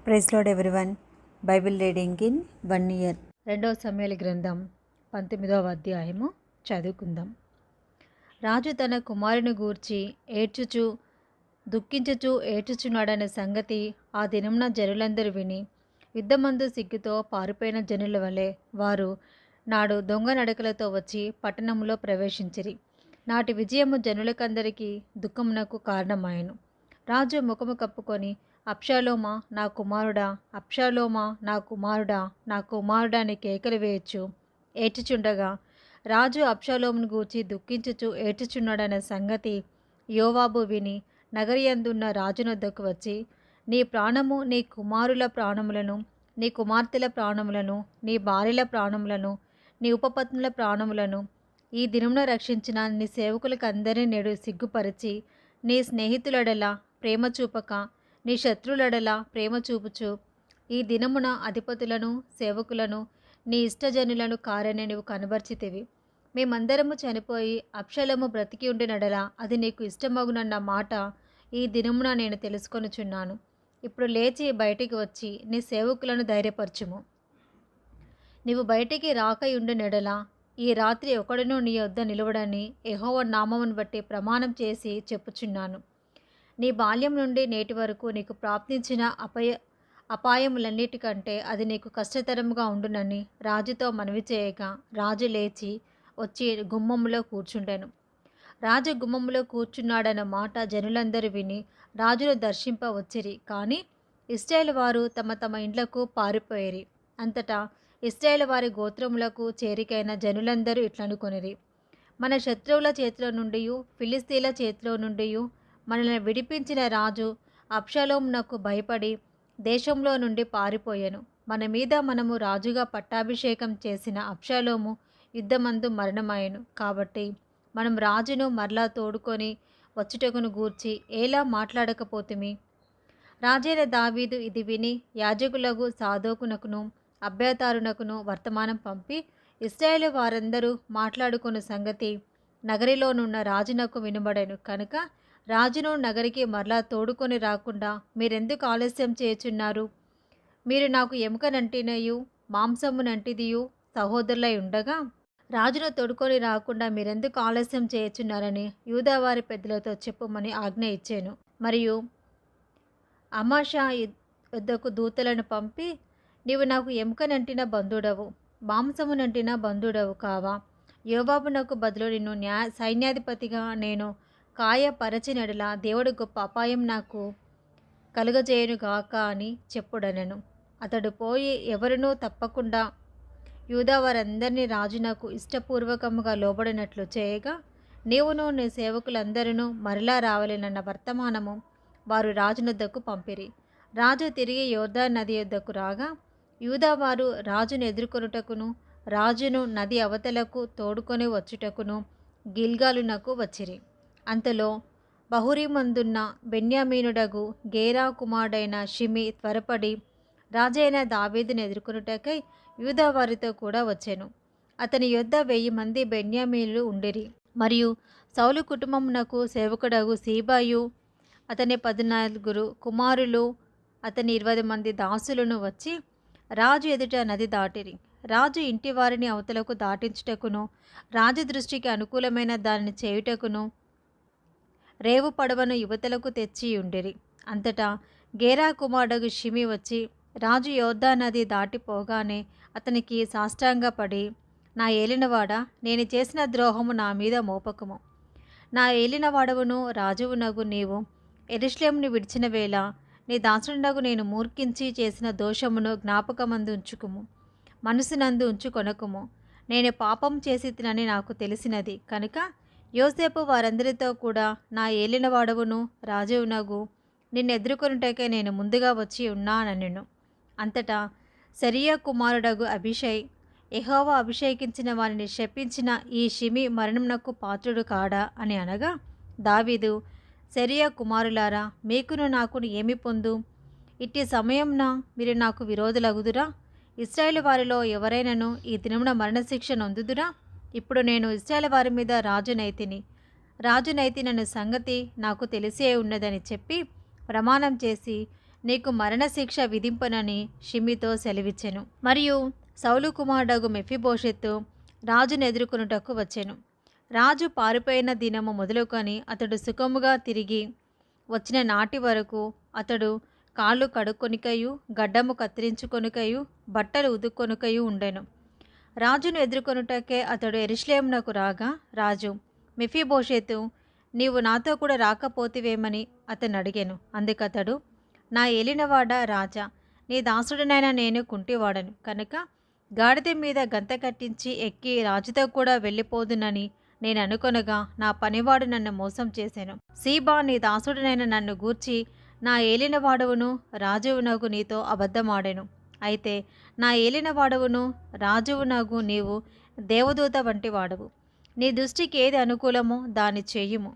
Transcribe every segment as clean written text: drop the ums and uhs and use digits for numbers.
Praise Lord everyone. Bible reading in 1 year. 2వ సమూయేలు గ్రంథం 19వ అధ్యాయము చదువుకుందాం. రాజు తన కుమారుని గూర్చి ఏడ్చుచు దుఃఖించుచు ఏడ్చుచున్నాడనే సంగతి ఆ దినమున జనులందరూ విని యుద్ధమందు సిగ్గుతో పారిపోయిన జనుల వలె వారు నాడు దొంగ నడకలతో వచ్చి పట్టణంలో ప్రవేశించిరి. నాటి విజయము జనులకందరికీ దుఃఖమునకు కారణమాయెను. రాజు ముఖము కప్పుకొని, అబ్షాలోమా నా కుమారుడా, అబ్షాలోమా నా కుమారుడా, నా కుమారుడా అని కేకలు వేయచ్చు ఏడ్చుచుండగా, రాజు అబ్షాలోమును గూర్చి దుఃఖించుచు ఏడ్చుచున్నాడనే సంగతి యోవాబు విని నగరియందున్న రాజునొద్దకు వచ్చి, నీ ప్రాణము, నీ కుమారుల ప్రాణములను, నీ కుమార్తెల ప్రాణములను, నీ భార్యల ప్రాణములను, నీ ఉపపత్నుల ప్రాణములను ఈ దినమున రక్షించిన నీ సేవకులకు అందరినీ నేడు సిగ్గుపరిచి, నీ స్నేహితులడలా ప్రేమ చూపక నీ శత్రులడలా ప్రేమ చూపుచు ఈ దినమున అధిపతులను సేవకులను నీ ఇష్టజనులను కారని నీవు కనబర్చితివి. మేమందరము చనిపోయి అబ్షాలోము బ్రతికి ఉండినడలా అది నీకు ఇష్టమగునన్న మాట ఈ దినమున నేను తెలుసుకొనుచున్నాను. ఇప్పుడు లేచి బయటికి వచ్చి నీ సేవకులను ధైర్యపరచుము. నీవు బయటికి రాకయుండినడలా ఈ రాత్రి ఒకడును నీ యొద్ద నిలువడని యెహోవా నామమును బట్టి ప్రమాణం చేసి చెప్పుచున్నాను. నీ బాల్యం నుండి నేటి వరకు నీకు ప్రాప్తించిన అపాయములన్నిటికంటే అది నీకు కష్టతరముగా ఉండునని రాజుతో మనవి చేయగా, రాజు లేచి వచ్చి గుమ్మములో కూర్చుండెను. రాజు గుమ్మములో కూర్చున్నాడన్న మాట జనులందరూ విని రాజును దర్శింప వచ్చిరి. కానీ ఇశ్రాయేలు వారు తమ తమ ఇండ్లకు పారిపోయిరి. అంతటా ఇశ్రాయేలు వారి గోత్రములకు చేరికైన జనులందరూ ఇట్లనుకొనిరి, మన శత్రువుల చేతిలో నుండి ఫిలిస్తీన్ల చేతిలో నుండి మనల్ని విడిపించిన రాజు అబ్షాలోమునకు భయపడి దేశంలో నుండి పారిపోయాను. మన మీద మనము రాజుగా పట్టాభిషేకం చేసిన అబ్షాలోము యుద్ధమందు మరణమాయెను. కాబట్టి మనం రాజును మరలా తోడుకొని వచ్చుటకును గూర్చి ఎలా మాట్లాడకపోతిమి? రాజైన దావీదు ఇది విని యాజకులకు సాదోకునకును అబ్యాతారునకును వర్తమానం పంపి, ఇశ్రాయేలు వారందరూ మాట్లాడుకున్న సంగతి నగరిలోనున్న రాజునకు వినబడెను కనుక రాజును నగరికి మరలా తోడుకొని రాకుండా మీరెందుకు ఆలస్యం చేయుచున్నారు? మీరు నాకు ఎముకనంటినయు మాంసమునంటిదియు సహోదరులై ఉండగా రాజును తోడుకొని రాకుండా మీరెందుకు ఆలస్యం చేయుచున్నారని యూదావారి పెద్దలతో చెప్పుమని ఆజ్ఞ ఇచ్చాను. మరియు అమాషా యుద్ధకు దూతలను పంపి, నీవు నాకు ఎముకనంటిన బంధుడవు, మాంసమునంటిన బంధుడవు కావా? యోవాబునకు బదులు నిన్ను సైన్యాధిపతిగా నేను కాయపరచినడలా దేవుడు గొప్ప అపాయం నాకు కలుగజేయునుగాక అని చెప్పుడనెను. అతడు పోయి ఎవరునూ తప్పకుండా యూదా వారందరినీ రాజునకు ఇష్టపూర్వకముగా లోబడినట్లు చేయగా, నీవును నీ సేవకులందరూ మరలా రావాలనన్న వర్తమానము వారు రాజునొద్దకు పంపిరి. రాజు తిరిగి యోర్దాను నది యొద్దకు రాగా, యూదావారు రాజును ఎదుర్కొనుటకును రాజును నది అవతలకు తోడుకొని వచ్చుటకును గిల్గాలునకు వచ్చిరి. అంతలో బహురీమందున్న బెన్యామీనుడగు గేరా కుమారుడైన షిమి త్వరపడి రాజైన దావీదును ఎదుర్కొనుటకై యూదావారితో కూడా వచ్చెను. అతని యొద్ద 1000 మంది బెన్యామీనులు ఉండిరి. మరియు సౌలు కుటుంబమునకు సేవకుడగు సీబాయు అతని 14 కుమారులు అతని 20 మంది దాసులను వచ్చి రాజు ఎదుట నది దాటిరి. రాజు ఇంటి వారిని అవతలకు దాటించుటకును రాజు దృష్టికి అనుకూలమైన దానిని చేయుటకును రేవు పడవను యువతలకు తెచ్చి ఉండిరి. అంతటా గేరా కుమారుడు షిమి వచ్చి రాజు యోర్దాను నది దాటిపోగానే అతనికి సాష్టాంగపడి, నా ఏలినవాడా, నేను చేసిన ద్రోహము నా మీద మోపకము. నా ఏలినవాడవును రాజువునగు నీవు యెరూషలేమును విడిచిన వేళ నీ దాసుడనగు నేను మూర్ఖించి చేసిన దోషమును జ్ఞాపకమందు ఉంచుకుము, మనసునందు ఉంచుకొనకుము. నేను పాపం చేసి తినని నాకు తెలిసినది కనుక యోసేపు వారందరితో కూడా నా ఏలినవాడవును రాజువునగు నిన్ను ఎదుర్కొనుటకే నేను ముందుగా వచ్చి ఉన్నాననెను. అంతటా సెరూయా కుమారుడగు అబీషై, యెహోవా అభిషేకించిన వారిని శపించిన ఈ షిమి మరణమునకు పాత్రుడు కాడా అని అనగా, దావీదు, సెరూయా కుమారులారా, మీకును నాకును ఏమి పొందు? ఇట్టి సమయంన మీరు నాకు విరోధులగుదురా? ఇశ్రాయేలు వారిలో ఎవరైనాను ఈ దినమున మరణశిక్ష నొందుదురా? ఇప్పుడు నేను ఇశ్రాయేలు వారి మీద రాజునైతినన్న సంగతి నాకు తెలిసే ఉన్నదని చెప్పి ప్రమాణం చేసి, నీకు మరణశిక్ష విధింపనని షిమితో సెలవిచ్చెను. మరియు సౌలు కుమారుడగు మెఫీబోషెత్తు రాజును ఎదుర్కొనుటకు వచ్చెను. రాజు పారిపోయిన దినము మొదలుకొని అతడు సుఖముగా తిరిగి వచ్చిన నాటి వరకు అతడు కాళ్ళు కడుక్కొనికయు గడ్డము కత్తిరించుకొనుకయు బట్టలు ఉదుక్కొనుకయు ఉండెను. రాజును ఎదుర్కొనుటకే అతడు యెరూషలేమునకు రాగా రాజు, మెఫీబోషెతు, నీవు నాతో కూడా రాకపోతివేమని అతను అడిగాను. అందుకతడు, నా ఏలినవాడ రాజా, నీ దాసుడనైనా నేను కుంటివాడను కనుక గాడిద మీద గంత కట్టించి ఎక్కి రాజుతో కూడా వెళ్ళిపోదునని నేను అనుకొనగా నా పనివాడు నన్ను మోసం చేశాను. సీబా నీ దాసుడనైన నన్ను గూర్చి నా ఏలినవాడవును రాజువునగు నీతో అబద్ధమాడెను. అయితే నా ఏలినవాడవును రాజువునగు నీవు దేవదూత వంటి వాడవు. నీ దృష్టికి ఏది అనుకూలమో దాన్ని చేయుము.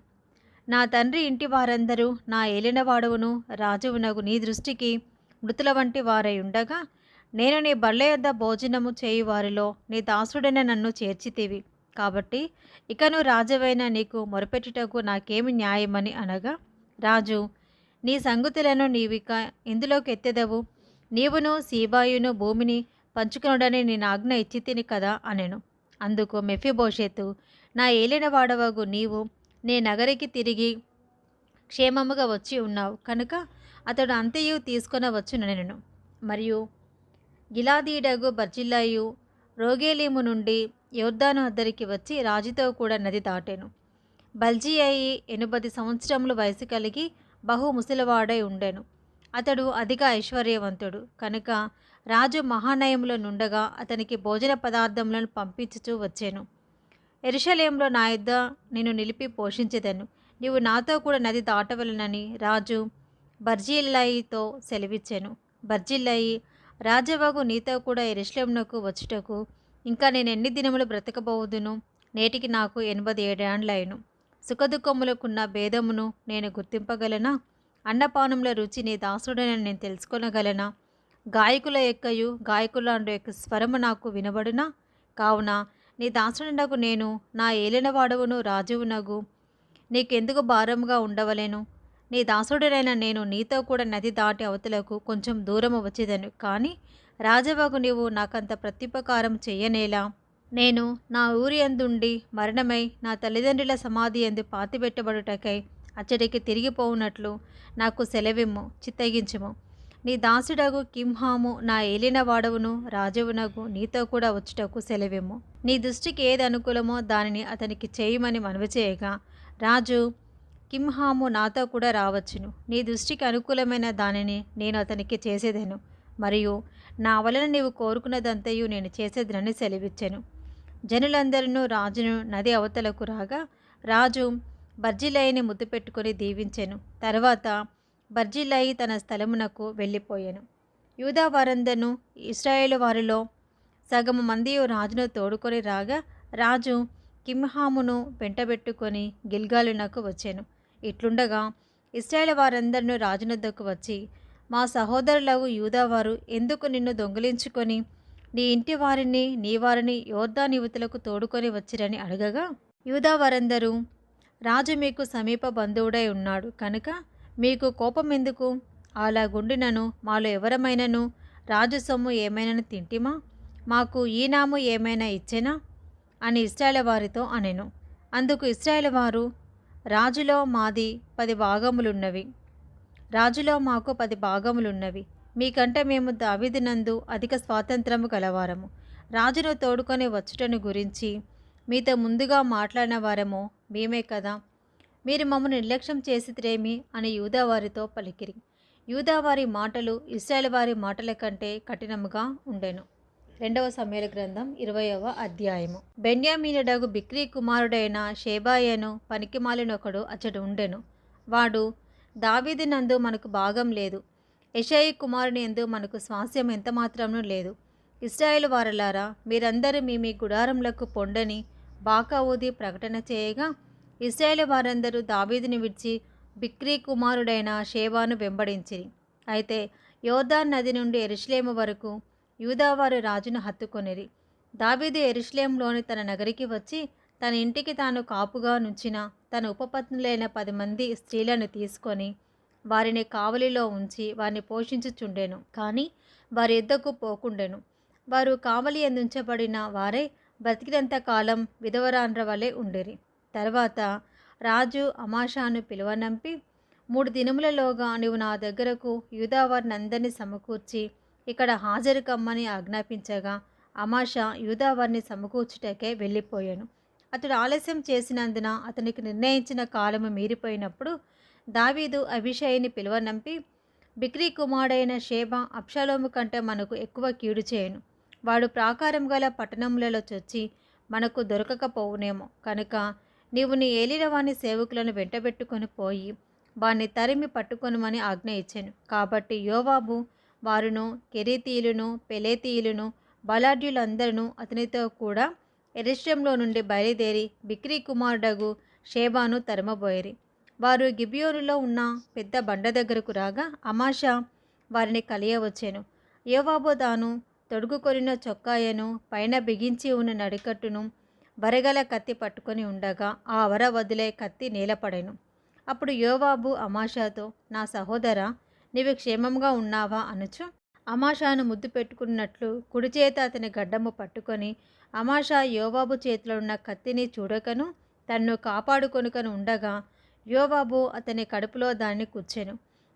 నా తండ్రి ఇంటి వారందరూ నా ఏలినవాడవును రాజువునగు నీ దృష్టికి మృతుల వంటి వారై ఉండగా నేను నీ బల్ల యొద్ద భోజనము చేయు వారిలో నీ దాసుడైన నన్ను చేర్చితివి. కాబట్టి ఇకను రాజువైన నీకు మొరపెట్టుటకు నాకేమి న్యాయమని అనగా రాజు, నీ సంగతులను నీవిక ఇందులోకి ఎత్తెదవు. నీవును సీబాయును భూమిని పంచుకొనుడని నేను ఆజ్ఞ ఇచ్చితిని కదా అనెను. అందుకు మెఫీబోషెతు, నా ఏలినవాడవగు నీవు నీ నగరికి తిరిగి క్షేమముగా వచ్చి ఉన్నావు కనుక అతడు అంతయు తీసుకొనవచ్చునెను. మరియు గిలాదీడగు బర్జిల్లాయు రోగేలీము నుండి యొర్దాను అద్దరికి వచ్చి రాజుతో కూడా నది దాటెను. బల్జీ అయి 80 సంవత్సరములు వయసు కలిగి బహు ముసలివాడై ఉండెను. అతడు అధిక ఐశ్వర్యవంతుడు కనుక రాజు మహానయములో నుండగా అతనికి భోజన పదార్థములను పంపించుచూ వచ్చాను. యెరూషలేములో నా యొద్ద నేను నిలిపి పోషించెదను. నీవు నాతో కూడా నది దాటవలనని రాజు బర్జిల్లయితో సెలవిచ్చెను. బర్జిల్లయి, రాజవగు నీతో కూడా యెరూషలేమునకు వచ్చుటకు ఇంకా నేను ఎన్ని దినములు బ్రతకబోదును? నేటికి నాకు 87 ఏండ్లైను. సుఖదుఖములకున్న భేదమును నేను గుర్తింపగలనా? అన్నపానముల రుచి నీ దాసుడని నేను తెలుసుకొనగలనా? గాయకుల యొక్కయు గాయకులాండు యొక్క స్వరము నాకు వినబడునా? కావున నీ దాసుడనగు నేను నా ఏలినవాడవును రాజువునగు నీకెందుకు భారముగా ఉండవలేను? నీ దాసుడనైన నేను నీతో కూడా నది దాటి అవతలకు కొంచెం దూరము వచ్చేదను. కానీ రాజవగు నీవు నాకంత ప్రత్యుపకారం చెయ్యనేలా? నేను నా ఊరి అందుండి మరణమై నా తల్లిదండ్రుల సమాధి ఎందు పాతిపెట్టబడుటకై అచ్చడికి తిరిగిపోవునట్లు నాకు సెలవిమ్ము, చిత్తగించుము. నీ దాసుడగు కింహాము నా ఏలినవాడవును రాజువునగు నీతో కూడా వచ్చుటకు సెలవిమ్ము. నీ దృష్టికి ఏది అనుకూలమో దానిని అతనికి చేయమని మనవి చేయగా రాజు, కింహాము నాతో కూడా రావచ్చును. నీ దృష్టికి అనుకూలమైన దానిని నేను అతనికి చేసేదను. మరియు నా వలన నీవు కోరుకున్నదంతయు నేను చేసేదనని సెలవిచ్చెను. జనులందరూ రాజును నది అవతలకు రాగా రాజు బర్జిల్లయిని ముద్దు పెట్టుకొని దీవించెను. తర్వాత బర్జిల్లయి తన స్థలమునకు వెళ్ళిపోయాను. యూదా వారందరూ ఇశ్రాయేలు వారిలో సగము మందియు రాజును తోడుకొని రాగా రాజు కింహామును వెంటబెట్టుకొని గిల్గాలునకు వచ్చాను. ఇట్లుండగా ఇశ్రాయేలు వారందరూ రాజునొద్దకు వచ్చి, మా సహోదరులగు యూదావారు ఎందుకు నిన్ను దొంగిలించుకొని నీ ఇంటి వారిని నీ వారిని యొర్దాను యువతులకు తోడుకొని వచ్చిరని అడగగా యూదా వారందరూ, రాజు మీకు సమీప బంధువుడై ఉన్నాడు కనుక మీకు కోపం ఎందుకు? అలాగుండినను మాలో ఎవరమైనను రాజు సొమ్ము ఏమైనా తింటిమా? మాకు ఈనాము ఏమైనా ఇచ్చెనా అని ఇశ్రాయేలు వారితో అనెను. అందుకు ఇశ్రాయేలు వారు, రాజులో మాది 10 భాగములున్నవి, రాజులో మాకు 10 భాగములున్నవి. మీకంటే మేము దావీదునందు అధిక స్వాతంత్రము గలవారము. రాజును తోడుకొని వచ్చుటను గురించి మీతో ముందుగా మాట్లాడిన వారము మేమే కదా. మీరు మమ్మల్ని నిర్లక్ష్యం చేసిద్రేమి అని యూదావారితో పలికిరి. యూదావారి మాటలు ఇశ్రాయేలు వారి మాటల కంటే కఠినముగా ఉండెను. 2వ సమూయేలు గ్రంథం 20వ అధ్యాయము. బెన్యామీనుడగు బిక్రీ కుమారుడైన షేబాయను పనికిమాలినొకడు అచ్చడు ఉండెను. వాడు, దావీదునందు మనకు భాగం లేదు, యెషయి కుమారుని యందు మనకు స్వాస్యం ఎంత మాత్రమును లేదు. ఇశ్రాయేలు వారలారా, మీరందరూ మీ మీ గుడారములకు పొండని బాకా ఊది ప్రకటన చేయగా ఇశ్రాయేలు వారందరూ దావీదుని విడిచి బిక్రీ కుమారుడైన షేబాను వెంబడించిరి. అయితే యోర్దాను నది నుండి యెరూషలేము వరకు యూదావారు రాజును హత్తుకొనిరి. దావీదు యెరూషలేములోని తన నగరికి వచ్చి తన ఇంటికి తాను కాపుగా నుంచిన తన ఉపపత్నులైన 10 మంది స్త్రీలను తీసుకొని వారిని కావలిలో ఉంచి వారిని పోషించుచుండెను. కానీ వారి యుద్ధకు పోకుండెను. వారు కావలి ఎందుంచబడిన వారే బ్రతికినంత కాలం విధవరాండ్ర వలె ఉండిరి. తర్వాత రాజు అమాషాను పిలువనంపి, 3 దినములలోగా నీవు నా దగ్గరకు యూదావారినందరినీ సమకూర్చి ఇక్కడ హాజరు కమ్మని ఆజ్ఞాపించగా అమాషా యూదావారిని సమకూర్చుటకే వెళ్ళిపోయాను. అతడు ఆలస్యం చేసినందున అతనికి నిర్ణయించిన కాలము మీరిపోయినప్పుడు దావీదు అబీషైని పిలువనంపి, బిక్రీ కుమారుడైన షేబా అబ్షాలోము కంటే మనకు ఎక్కువ కీడు చేయను. వాడు ప్రాకారం గల పట్టణములలో చొచ్చి మనకు దొరకకపోవునేమో. కనుక నీవు నీ ఏలినవాని సేవకులను వెంటబెట్టుకొని పోయి వారిని తరిమి పట్టుకొనుమని ఆజ్ఞ ఇచ్చాను. కాబట్టి యోవాబు వారును కెరీతీయులను పెలేతీయులను బలాఢ్యులందరూ అతనితో కూడా ఎరుషలేములో నుండి బయలుదేరి బిక్రీ కుమారుడగు షేబాను తరమబోయిరి. వారు గిబియోనులో ఉన్న పెద్ద బండ దగ్గరకు రాగా అమాషా వారిని కలియవచ్చెను. యోవాబు తాను తొడుగుకొనిన చొక్కాయను పైన బిగించి ఉన్న నడికట్టును వరగల కత్తి పట్టుకొని ఉండగా ఆ వర వదిలే కత్తి నేలపడెను. అప్పుడు యోవాబు అమాషాతో, నా సహోదరా, నీవు క్షేమంగా ఉన్నావా అనుచు అమాషాను ముద్దు పెట్టుకున్నట్లు కుడి చేత అతని గడ్డము పట్టుకొని అమాషా యోవాబు చేతిలో ఉన్న కత్తిని చూడకను తన్ను కాపాడుకొనుకను ఉండగా యోవాబు అతని కడుపులో దాన్ని గుచ్చెను.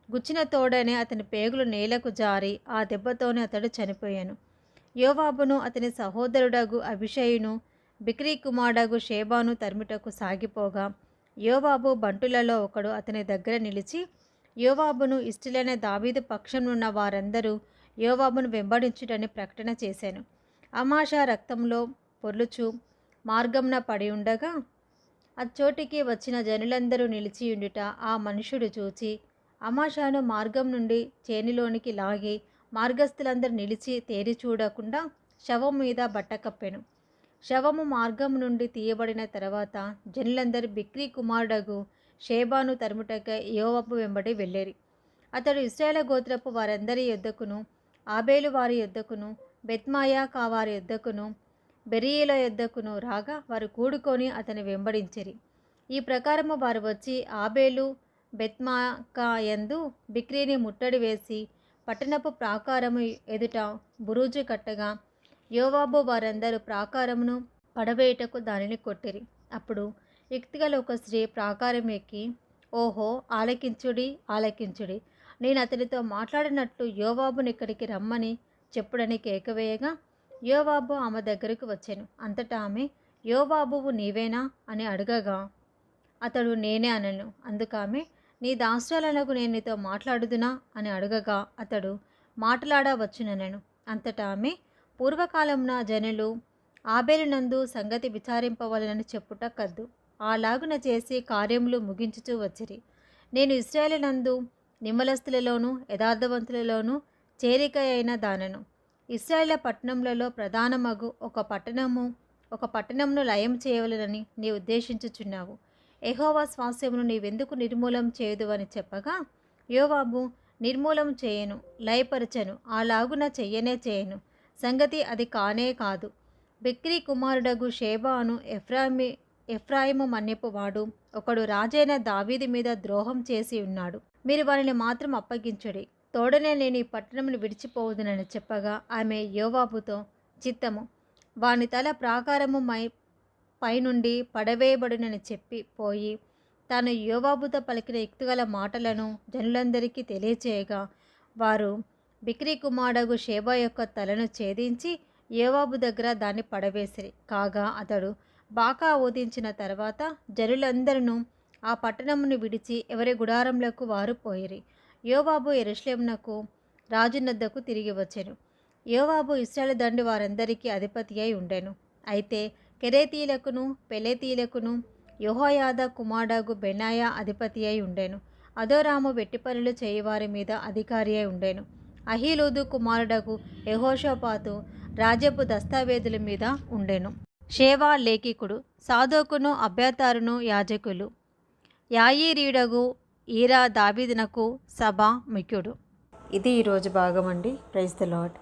గుచ్చిన తోడనే అతని పేగులు నేలకు జారి ఆ దెబ్బతోనే అతడు చనిపోయాను. యోవాబును అతని సహోదరుడగు అబీషైను బిక్రీ కుమారుడగు షేబాను తరుముటకు సాగిపోగా యోవాబు బంటులలో ఒకడు అతని దగ్గర నిలిచి యోవాబును ఇష్టలైన దావీదు పక్షంనున్న వారందరూ యోవాబును వెంబడించుటని ప్రకటన చేశాను. అమాషా రక్తంలో పొర్లుచు మార్గంన పడి ఉండగా అచ్చోటికి వచ్చిన జనులందరూ నిలిచియుండుట ఆ మనుషుడు చూచి అమాషాను మార్గం నుండి చేనిలోనికి లాగి మార్గస్థులందరూ నిలిచి తేరి చూడకుండా శవం మీద బట్ట కప్పెను. శవము మార్గం నుండి తీయబడిన తర్వాత జనులందరూ బిక్రీ కుమారుడగు షేబాను తరుముటకై యోవాబు వెంబడి వెళ్ళేరి. అతడు ఇశ్రాయేలు గోత్రపు వారందరి యొద్దకును ఆబేలు వారి యొద్దకును బెత్మాయాకా వారి యొద్దకును బెరీయేల యొద్దకును రాగా వారు కూడుకొని అతని వెంబడించిరి. ఈ ప్రకారము వారు వచ్చి ఆబేలు బెత్మాకా యందు బిక్రీని ముట్టడి వేసి పట్టణపు ప్రాకారము ఎదుట బురుజు కట్టగా యోవాబు వారందరూ ప్రాకారమును పడవేయుటకు దానిని కొట్టిరి. అప్పుడు యుక్తిగల ఒక స్త్రీ ప్రాకారం ఎక్కి, ఓహో, ఆలకించుడి ఆలకించుడి, నేను అతనితో మాట్లాడినట్లు యోవాబుని ఇక్కడికి రమ్మని చెప్పుడని కేకవేయగా యోవాబు ఆమె దగ్గరకు వచ్చాను. అంతటా ఆమె, యోవాబువు నీవేనా అని అడగగా అతడు నేనే అనను. అందుకామె, నీ దాస్యాలకు నేను నీతో మాట్లాడుదునా అని అడగగా అతడు మాట్లాడవచ్చుననను. అంతటా ఆమె, పూర్వకాలమున జనులు ఆబేలునందు సంగతి విచారింపవలనని చెప్పుట కద్దు. అలాగున చేసి కార్యములు ముగించుచూ వచ్చిరి. నేను ఇశ్రాయేలునందు నిమ్మలస్తులలోను యథార్థవంతులలోను చేరిక అయిన దానను. ఇశ్రాయేలు పట్టణములలో ప్రధానమగు ఒక పట్టణమును లయం చేయవలనని నీ ఉద్దేశించుచున్నావు. యెహోవా స్వాస్యమును నీవెందుకు నిర్మూలం చేయదు అని చెప్పగా యోవాబు, నిర్మూలం చేయను, లయపరచను, అలాగున చెయ్యనే చేయను. సంగతి అది కానే కాదు. బిక్రీ కుమారుడగు షేబాను ఎఫ్రాయిము మన్యపు వాడు ఒకడు రాజైన దావీదు మీద ద్రోహం చేసి ఉన్నాడు. మీరు వారిని మాత్రం అప్పగించుడి, తోడనే నేను ఈ పట్టణమును విడిచిపోవదునని చెప్పగా ఆమె యోవాబుతో, చిత్తము, వాని తల ప్రాకారము పైనుండి పడవేయబడునని చెప్పి పోయి తాను యోవాబుతో పలికిన యుక్తిగల మాటలను జనులందరికీ తెలియచేయగా వారు బిక్రీ కుమారుడగు షేబా యొక్క తలను ఛేదించి యోవాబు దగ్గర దాన్ని పడవేసిరి. కాగా అతడు బాకా ఊదించిన తర్వాత జనులందరూ ఆ పట్టణమును విడిచి ఎవరి గుడారములకు వారు పోయిరి. యోవాబు యెరూషలేమునకు రాజునొద్దకు తిరిగి వచ్చెను. యోవాబు ఇశ్రాయేలు దండు వారందరికీ అధిపతి అయి ఉండెను. అయితే కెరేతీయులకును పెలేతీయులకును యెహోయాదా కుమారుడగు బెనాయా అధిపతి అయి ఉండెను. అదోరాము వెట్టి పనులు చేయువారి మీద అధికారి అయి ఉండెను. అహీలూదు కుమారుడగు యెహోషాపాతు రాజ్యపు దస్తావేదుల మీద ఉండెను. షేవా లేఖికుడు, సాదోకును అబ్యాతారును యాజకులు, యాయీరీయుడగు ఈరా దావీదునకు సభ ముఖ్యుడు. ఇది ఈరోజు భాగం అండి. Praise the lord.